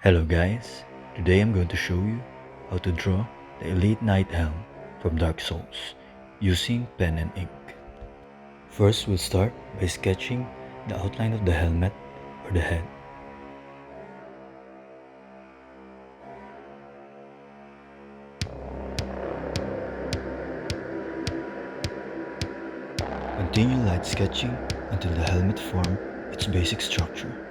Hello guys, today I'm going to show you how to draw the Elite Knight Helm from Dark Souls using pen and ink. First we'll start by sketching the outline of the helmet or the head. Continue light sketching until the helmet forms its basic structure.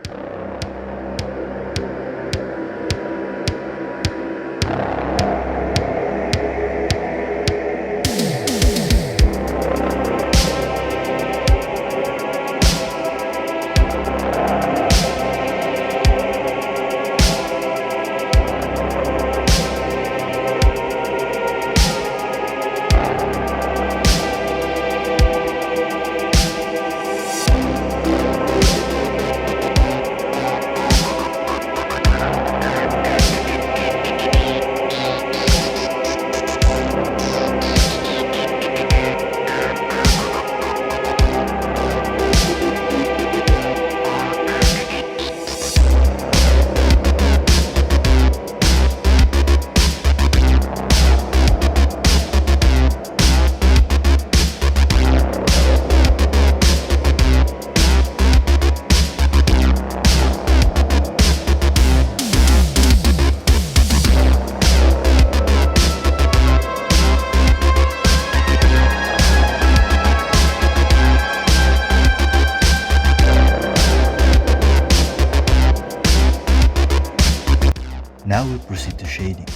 Now we'll proceed to shading,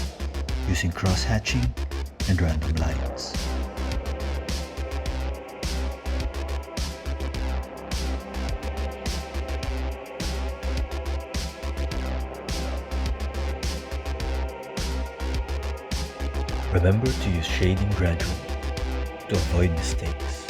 using cross-hatching and random lines. Remember to use shading gradually to avoid mistakes.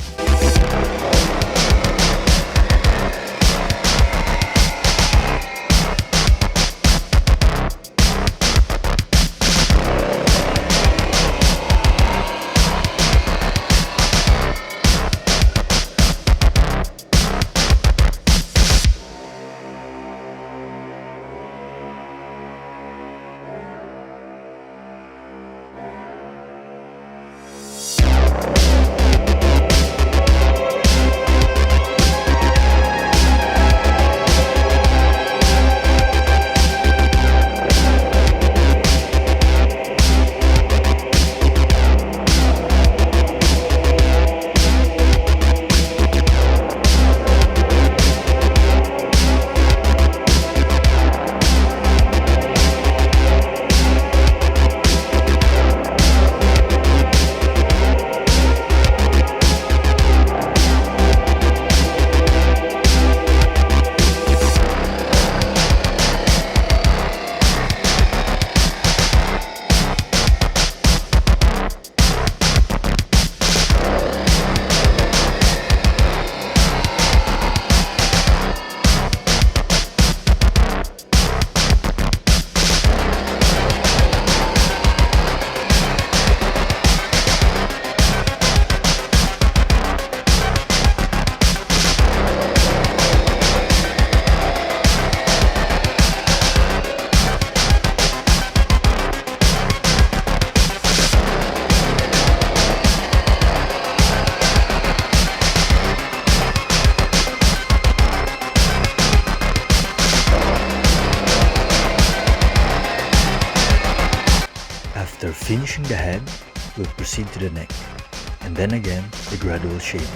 After finishing the head, we'll proceed to the neck, and then again the gradual shading.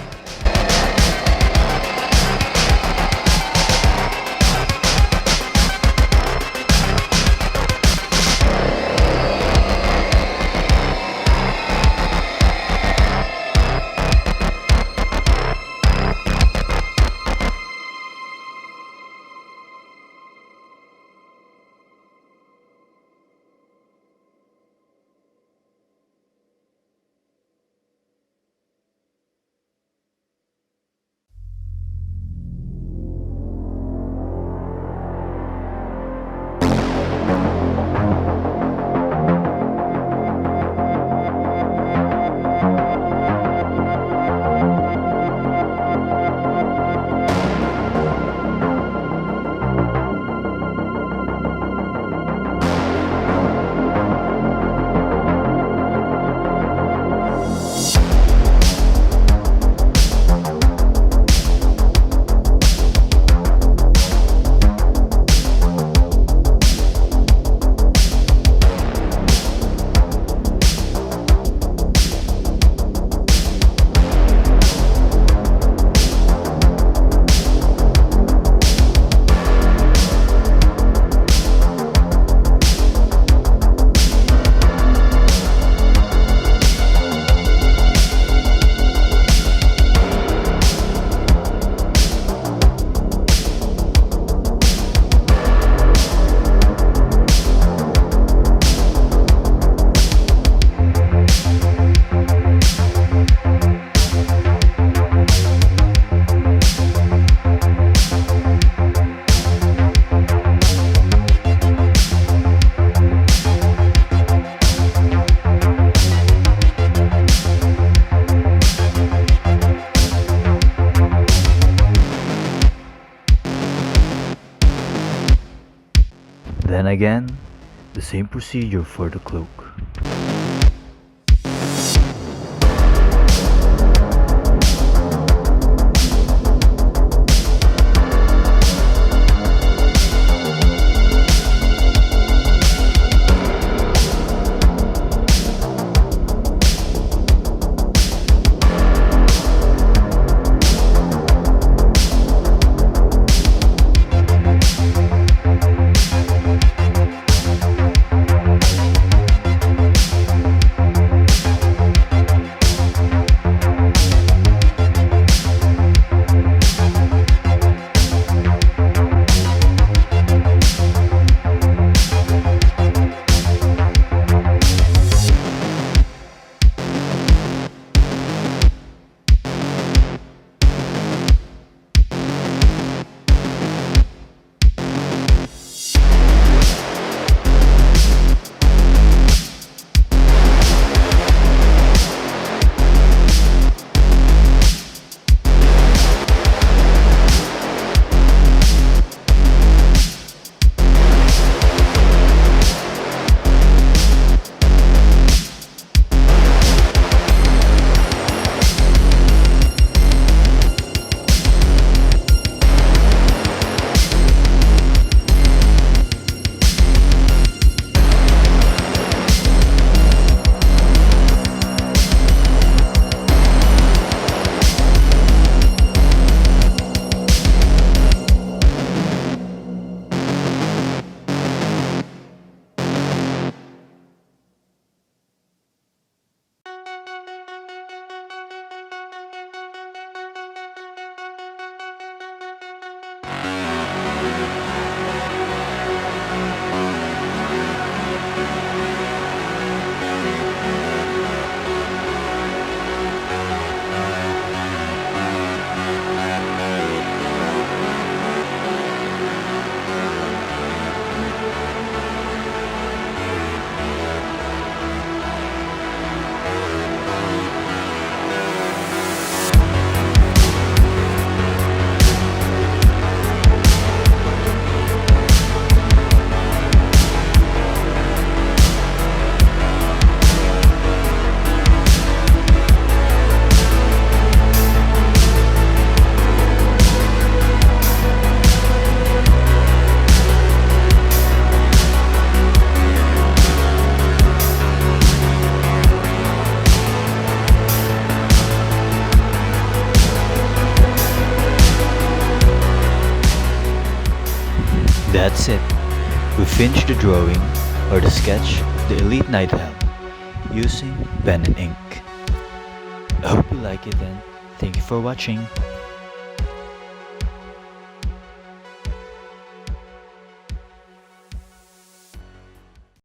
Then again, the same procedure for the cloak. That's it. We finished the drawing or the sketch of the Elite Knight Helm using pen and ink. I hope you like it and thank you for watching.